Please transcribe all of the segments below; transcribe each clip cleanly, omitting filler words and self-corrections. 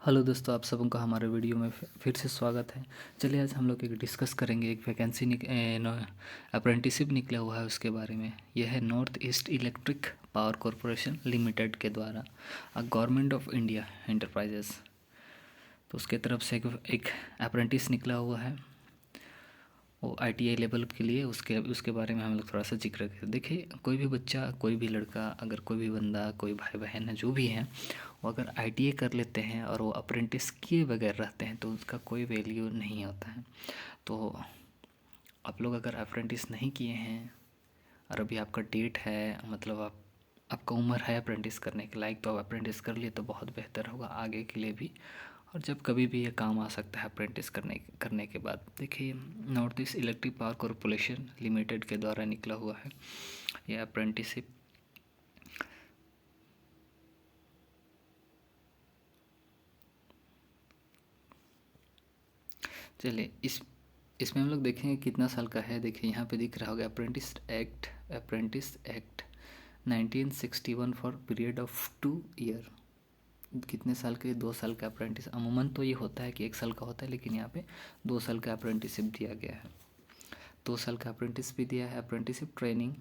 Hello दोस्तों, आप सबका हमारे वीडियो में फिर से स्वागत है। चलिए आज हम लोग एक डिस्कस करेंगे एक वैकेंसी अप्रेंटिसिप निकला हुआ है उसके बारे में। यह है north east electric power corporation limited के द्वारा गवर्नमेंट ऑफ इंडिया एंटरप्राइजेस। तो उसके तरफ से एक अप्रेंटिस निकला हुआ है, वो ITI लेवल के लिए। उसके बारे में हम लोग थोड़ा सा जिक्र करें। देखिए, कोई भी बच्चा, कोई भी लड़का, अगर कोई भी बंदा, कोई भाई बहन है, जो भी हैं, वो अगर ITI कर लेते हैं और वो अप्रेंटिस किए बगैर रहते हैं तो उसका कोई वैल्यू नहीं होता है। तो आप लोग अगर अप्रेंटिस नहीं किए हैं और अभी आपका डेट है, मतलब आपका उम्र है अप्रेंटिस करने के लायक, तो आप अप्रेंटिस कर लिए तो बहुत बेहतर होगा आगे के लिए भी, और जब कभी भी ये काम आ सकता है अप्रेंटिस करने के बाद। देखिए, north east electric power corporation limited के द्वारा निकला हुआ है ये अप्रेंटिसिप। चलिए इसमें हम लोग देखेंगे कितना साल का है। देखिए यहाँ पे दिख रहा होगा apprentice act 1961 for period of 2 year. कितने साल के? 2 साल का अप्रेंटिस। अमूमन तो ये होता है कि 1 साल का होता है, लेकिन यहाँ पे 2 साल का अप्रेंटिसिप दिया गया है। 2 साल का अप्रेंटिस भी दिया है। Apprenticeship training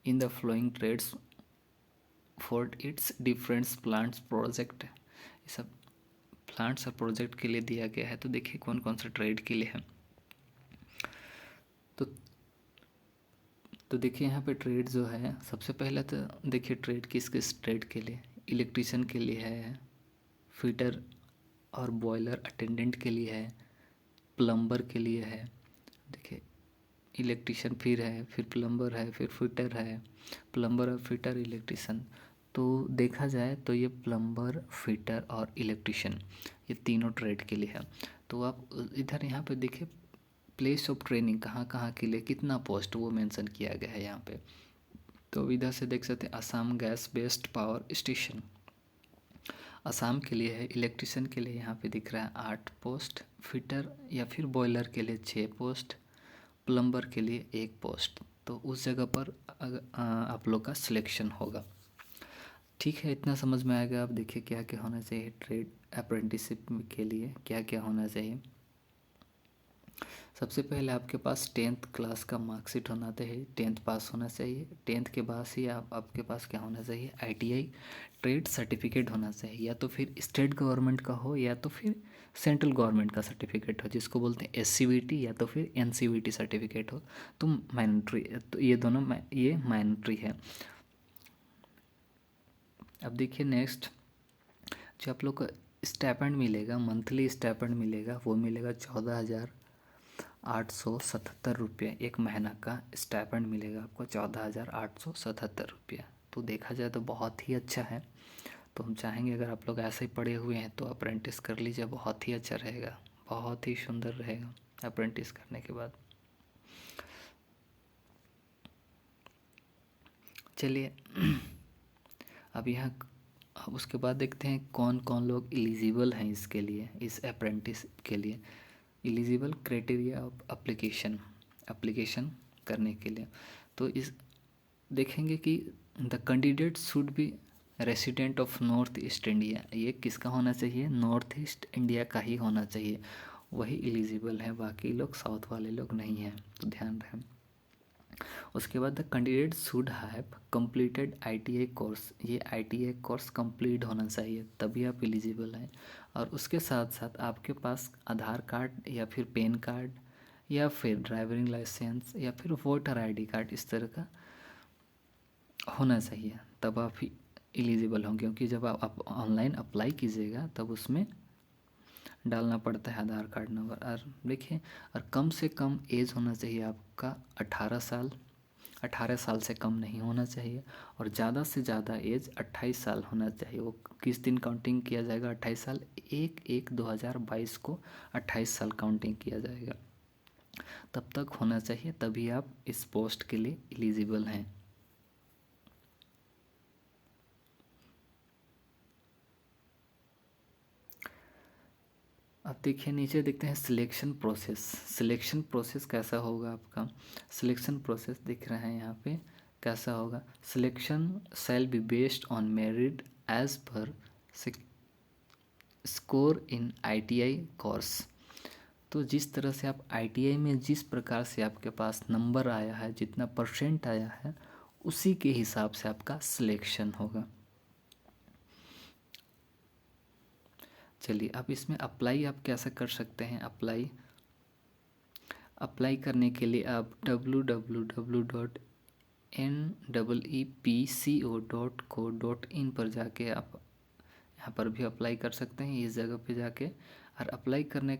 in the following trades for its different plants project. ये सब प्लांट्स और प्रोजेक्ट के लिए दिया गया है। तो देखिए कौन कौन सा ट्रेड के लिए है। तो देखिए यहाँ पे ट्रेड जो है, सबसे पहले तो देखिए ट्रेड किस ट्रेड के लिए। इलेक्ट्रीशियन के लिए है, फिटर और बॉयलर अटेंडेंट के लिए है, प्लम्बर के लिए है। देखिए इलेक्ट्रीशियन फिर है, फिर प्लम्बर है, फिर फिटर है। प्लम्बर और फिटर इलेक्ट्रीशियन। तो देखा जाए तो ये प्लम्बर, फिटर और इलेक्ट्रीशियन, ये तीनों ट्रेड के लिए है। तो आप इधर यहाँ पे देखिए प्लेस ऑफ ट्रेनिंग कहाँ कहाँ के लिए, कितना पोस्ट, वो मेंशन किया गया है यहाँ पे। तो इधर से देख सकते हैं Assam gas based power station, Assam के लिए है। इलेक्ट्रीशियन के लिए यहाँ पे दिख रहा है 8 पोस्ट, फिटर या फिर बॉयलर के लिए 6 पोस्ट, प्लम्बर के लिए 1 पोस्ट। तो उस जगह पर आप लोग का सिलेक्शन होगा। ठीक है, इतना समझ में आएगा। आप देखिए क्या क्या होना चाहिए ट्रेड अप्रेंटिसिप के लिए, क्या क्या होना चाहिए। सबसे पहले आपके पास 10th क्लास का मार्कशीट होना चाहिए, 10th पास होना चाहिए। 10th के बाद ही आपके पास क्या होना चाहिए, ITI ट्रेड सर्टिफिकेट होना चाहिए, या तो फिर स्टेट गवर्नमेंट का हो या तो फिर सेंट्रल गवर्नमेंट का सर्टिफिकेट हो, जिसको बोलते हैं SCVT या तो फिर NCVT सर्टिफिकेट हो। तो मैंडेटरी, तो ये दोनों ये मैंडेटरी है। अब देखिए नेक्स्ट, जो आप लोग को स्टाइपेंड मिलेगा, मंथली स्टाइपेंड मिलेगा, वो मिलेगा 14,877 रुपये। एक महीना का स्टाइपेंड मिलेगा आपको 14,877 रुपये। तो देखा जाए तो बहुत ही अच्छा है। तो हम चाहेंगे अगर आप लोग ऐसे ही पढ़े हुए हैं तो अप्रेंटिस कर लीजिए, बहुत ही अच्छा रहेगा, बहुत ही सुंदर रहेगा अप्रेंटिस करने के बाद। चलिए अब यहाँ, अब उसके बाद देखते हैं कौन कौन लोग एलिजिबल हैं इसके लिए, इस अप्रेंटिस के लिए। एलिजिबल क्राइटेरिया ऑफ एप्लीकेशन करने के लिए। तो इस देखेंगे कि the candidate should be resident of north east India. ये किसका होना चाहिए, नॉर्थ ईस्ट इंडिया का ही होना चाहिए, वही एलिजिबल है, बाकी लोग साउथ वाले लोग नहीं हैं, तो ध्यान रखें। उसके बाद the candidate should have completed ITI course. ये ITI कोर्स कंप्लीट होना चाहिए, तभी आप एलिजिबल हैं। और उसके साथ साथ आपके पास आधार कार्ड या फिर पैन कार्ड या फिर ड्राइविंग लाइसेंस या फिर वोटर ID कार्ड, इस तरह का होना चाहिए, तब आप ही एलिजिबल होंगे। क्योंकि जब आप ऑनलाइन अप्लाई कीजिएगा तब उसमें डालना पड़ता है आधार कार्ड नंबर। और देखिए, और कम से कम एज होना चाहिए आपका 18 साल, 18 साल से कम नहीं होना चाहिए। और ज़्यादा से ज़्यादा एज 28 साल होना चाहिए। वो किस दिन काउंटिंग किया जाएगा 28 साल, 1/1/2022 को 28 साल काउंटिंग किया जाएगा। तब तक होना चाहिए, तभी आप इस पोस्ट के लिए एलिजिबल हैं। अब देखिए नीचे देखते हैं सिलेक्शन प्रोसेस। सिलेक्शन प्रोसेस कैसा होगा आपका, सिलेक्शन प्रोसेस दिख रहा है यहाँ पे कैसा होगा। Selection shall be based on merit as per score in ITI course. तो जिस तरह से आप ITI में जिस प्रकार से आपके पास नंबर आया है, जितना परसेंट आया है, उसी के हिसाब से आपका सिलेक्शन होगा। चलिए अब इसमें अप्लाई आप कैसे कर सकते हैं। अप्लाई करने के लिए आप www.neepco.co.in पर जाके आप यहाँ पर भी अप्लाई कर सकते हैं, इस जगह पे जाके। और अप्लाई करने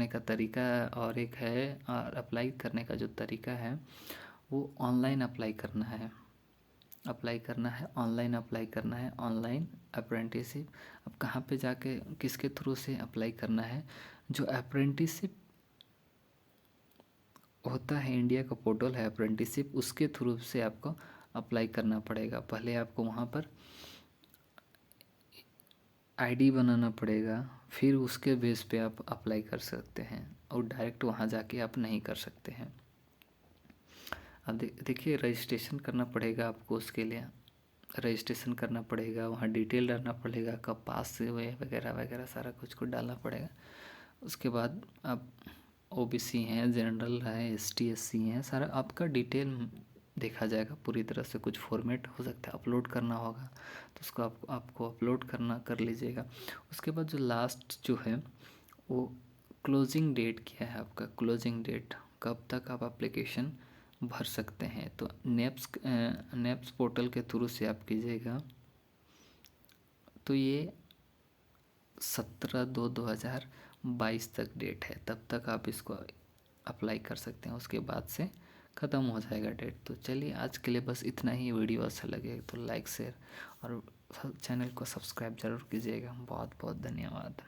का तरीका और एक है, और अप्लाई करने का जो तरीका है वो ऑनलाइन अप्लाई करना है। Online apprenticeship. अब कहाँ पे जाके किसके थ्रू से अप्लाई करना है। जो अप्रेंटिसशिप होता है, इंडिया का पोर्टल है अप्रेंटिसशिप, उसके थ्रू से आपको अप्लाई करना पड़ेगा। पहले आपको वहाँ पर ID बनाना पड़ेगा, फिर उसके बेस पे आप अप्लाई कर सकते हैं, और डायरेक्ट वहाँ जाके आप नहीं कर सकते हैं। अब देखिए रजिस्ट्रेशन करना पड़ेगा आपको। उसके लिए रजिस्ट्रेशन करना पड़ेगा, वहाँ डिटेल डालना पड़ेगा, कब पास हुए वगैरह वगैरह सारा कुछ को डालना पड़ेगा। उसके बाद आप OBC हैं, जनरल है, ST SC हैं, सारा आपका डिटेल देखा जाएगा पूरी तरह से। कुछ फॉर्मेट हो सकता है अपलोड करना होगा, तो उसको आपको अपलोड कर लीजिएगा। उसके बाद जो लास्ट जो है वो क्लोजिंग डेट क्या है आपका। क्लोजिंग डेट कब तक आप एप्लीकेशन भर सकते हैं, तो नेप्स पोर्टल के थ्रू से आप कीजिएगा, तो ये 17/2/2022 तक डेट है। तब तक आप इसको अप्लाई कर सकते हैं, उसके बाद से ख़त्म हो जाएगा डेट। तो चलिए आज के लिए बस इतना ही। वीडियो अच्छा लगे तो लाइक शेयर और चैनल को सब्सक्राइब ज़रूर कीजिएगा। बहुत बहुत धन्यवाद।